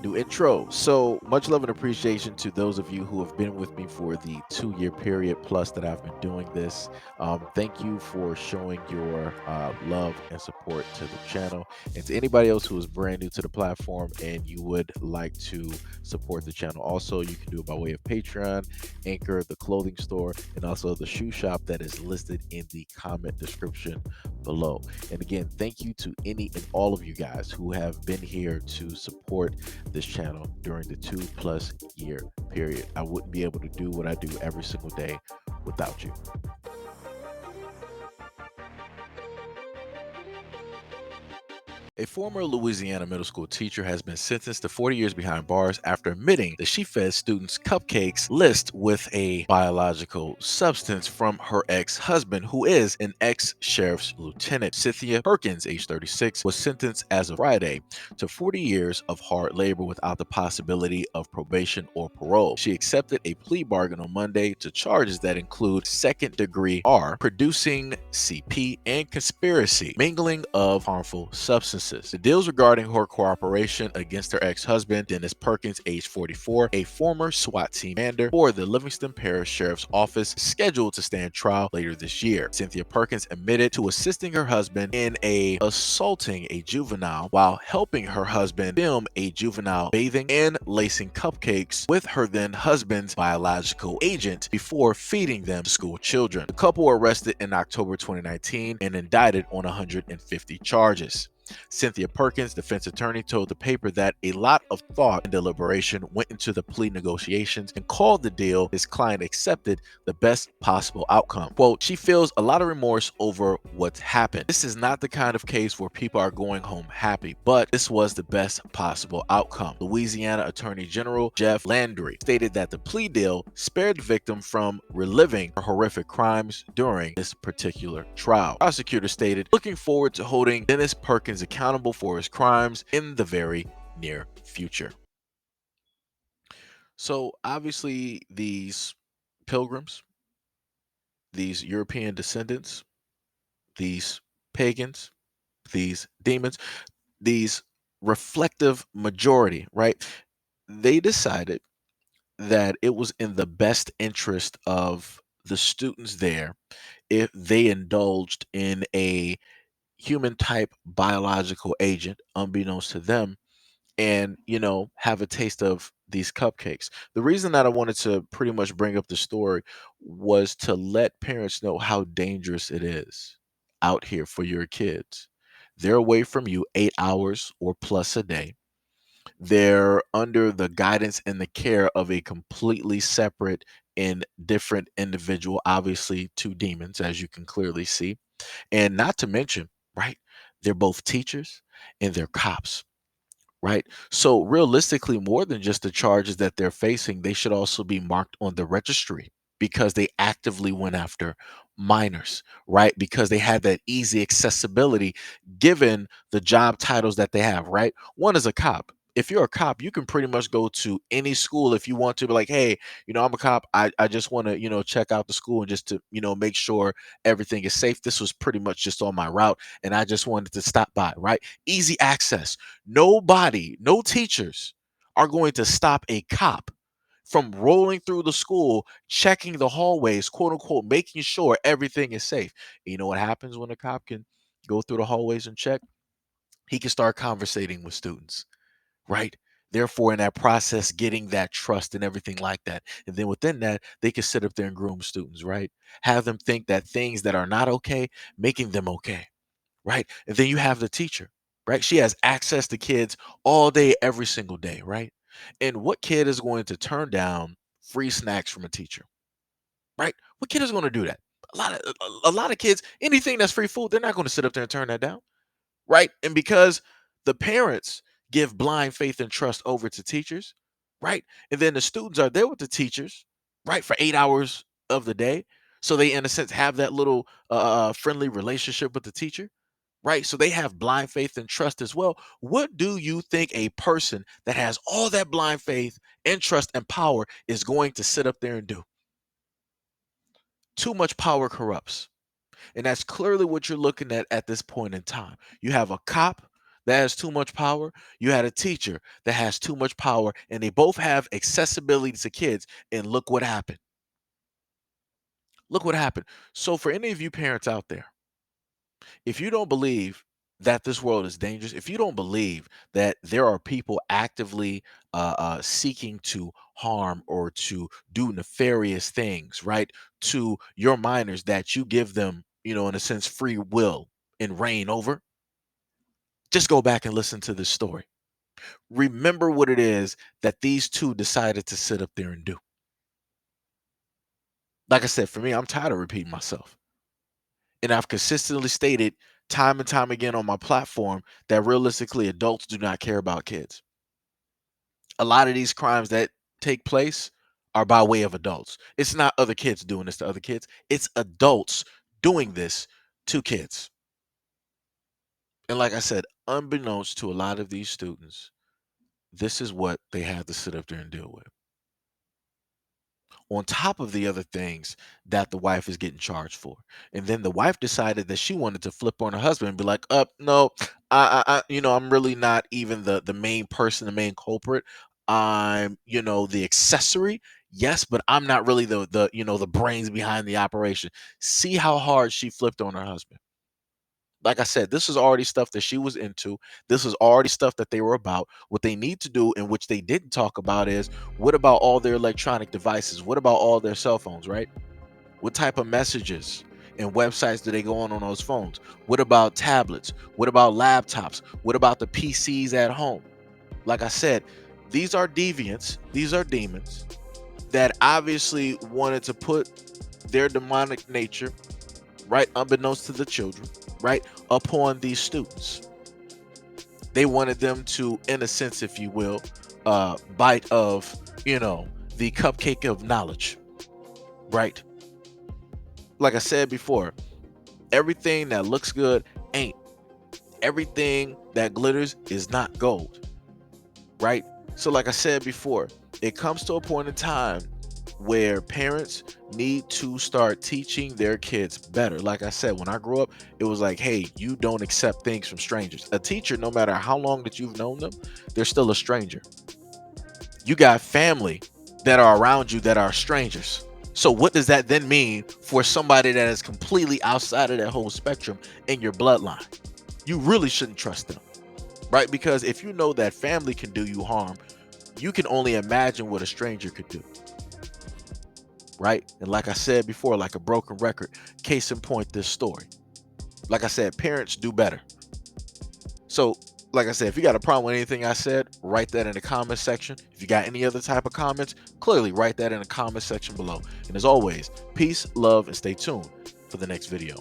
New intro. So much love and appreciation to those of you who have been with me for the 2 year period plus that I've been doing this. Thank you for showing your love and support to the channel. And to anybody else who is brand new to the platform and you would like to support the channel, also, you can do it by way of Patreon, Anchor, the clothing store, and also the shoe shop that is listed in the comment description below. And again, thank you to any and all of you guys who have been here to support this channel during the 2+ year period. I wouldn't be able to do what I do every single day without you. A former Louisiana middle school teacher has been sentenced to 40 years behind bars after admitting that she fed students cupcakes laced with a biological substance from her ex-husband, who is an ex-sheriff's lieutenant. Cynthia Perkins, age 36, was sentenced as of Friday to 40 years of hard labor without the possibility of probation or parole. She accepted a plea bargain on Monday to charges that include second-degree R, producing CP, and conspiracy, mingling of harmful substances. The deals regarding her cooperation against her ex-husband, Dennis Perkins, age 44, a former SWAT team commander for the Livingston Parish Sheriff's Office, scheduled to stand trial later this year. Cynthia Perkins admitted to assisting her husband in assaulting a juvenile while helping her husband film a juvenile bathing and lacing cupcakes with her then husband's biological agent before feeding them to school children. The couple were arrested in October 2019 and indicted on 150 charges. Cynthia Perkins, defense attorney, told the paper that a lot of thought and deliberation went into the plea negotiations and called the deal his client accepted the best possible outcome. Quote, she feels a lot of remorse over what's happened. This is not the kind of case where people are going home happy, but this was the best possible outcome. Louisiana Attorney General Jeff Landry stated that the plea deal spared the victim from reliving her horrific crimes during this particular trial. Prosecutors stated, looking forward to holding Dennis Perkins accountable for his crimes in the very near future. So obviously these pilgrims, these European descendants, these pagans, these demons, these reflective majority, right? They decided that it was in the best interest of the students there if they indulged in a human type biological agent unbeknownst to them and have a taste of these cupcakes. The reason that I wanted to pretty much bring up the story was to let parents know how dangerous it is out here for your kids. They're away from you 8 hours or plus a day. They're under the guidance and the care of a completely separate and different individual, obviously two demons, as you can clearly see. And not to mention, right, they're both teachers and they're cops, right? So realistically, more than just the charges that they're facing, they should also be marked on the registry because they actively went after minors, right? Because they had that easy accessibility given the job titles that they have, right? One is a cop. If you're a cop, you can pretty much go to any school if you want to be like, hey, I'm a cop. I just want to, check out the school and just to, make sure everything is safe. This was pretty much just on my route and I just wanted to stop by, right? Easy access. Nobody, no teachers are going to stop a cop from rolling through the school, checking the hallways, quote unquote, making sure everything is safe. And you know what happens when a cop can go through the hallways and check? He can start conversating with students, right? Therefore, in that process, getting that trust and everything like that. And then within that, they can sit up there and groom students, right? Have them think that things that are not okay, making them okay, right? And then you have the teacher, right? She has access to kids all day, every single day, right? And what kid is going to turn down free snacks from a teacher, right? What kid is going to do that? A lot of kids, anything that's free food, they're not going to sit up there and turn that down, right? And because the parents give blind faith and trust over to teachers, right? And then the students are there with the teachers, right, for 8 hours of the day. So they, in a sense, have that little friendly relationship with the teacher, right? So they have blind faith and trust as well. What do you think a person that has all that blind faith and trust and power is going to sit up there and do? Too much power corrupts. And that's clearly what you're looking at this point in time. You have a cop that has too much power. You had a teacher that has too much power, and they both have accessibility to kids. And look what happened. Look what happened. So, for any of you parents out there, if you don't believe that this world is dangerous, if you don't believe that there are people actively seeking to harm or to do nefarious things, right, to your minors that you give them, in a sense, free will and reign over, just go back and listen to this story. Remember what it is that these two decided to sit up there and do. Like I said, for me, I'm tired of repeating myself. And I've consistently stated time and time again on my platform that realistically adults do not care about kids. A lot of these crimes that take place are by way of adults. It's not other kids doing this to other kids, it's adults doing this to kids. And like I said, unbeknownst to a lot of these students, this is what they had to sit up there and deal with, on top of the other things that the wife is getting charged for. And then the wife decided that she wanted to flip on her husband and be like, no, I'm really not even the main person, the main culprit. I'm, the accessory. Yes, but I'm not really the brains behind the operation. See how hard she flipped on her husband. Like I said, this is already stuff that she was into. This is already stuff that they were about. What they need to do, and which they didn't talk about, is what about all their electronic devices? What about all their cell phones, right? What type of messages and websites do they go on those phones? What about tablets? What about laptops? What about the PCs at home? Like I said, these are deviants, these are demons that obviously wanted to put their demonic nature, right, unbeknownst to the children, right, upon these students. They wanted them to, in a sense, if you will, bite of, the cupcake of knowledge, right? Like I said before, everything that looks good ain't. Everything that glitters is not gold, right? So, like I said before, it comes to a point in time where parents need to start teaching their kids better. Like I said, when I grew up, it was like, hey, you don't accept things from strangers. A teacher, no matter how long that you've known them, they're still a stranger. You got family that are around you that are strangers. So what does that then mean for somebody that is completely outside of that whole spectrum in your bloodline? You really shouldn't trust them, right? Because if you know that family can do you harm, you can only imagine what a stranger could do, right? And like I said before, like a broken record, case in point, this story. Like I said, parents do better. So, like I said, if you got a problem with anything I said, write that in the comment section. If you got any other type of comments, clearly write that in the comment section below. And as always, peace, love, and stay tuned for the next video.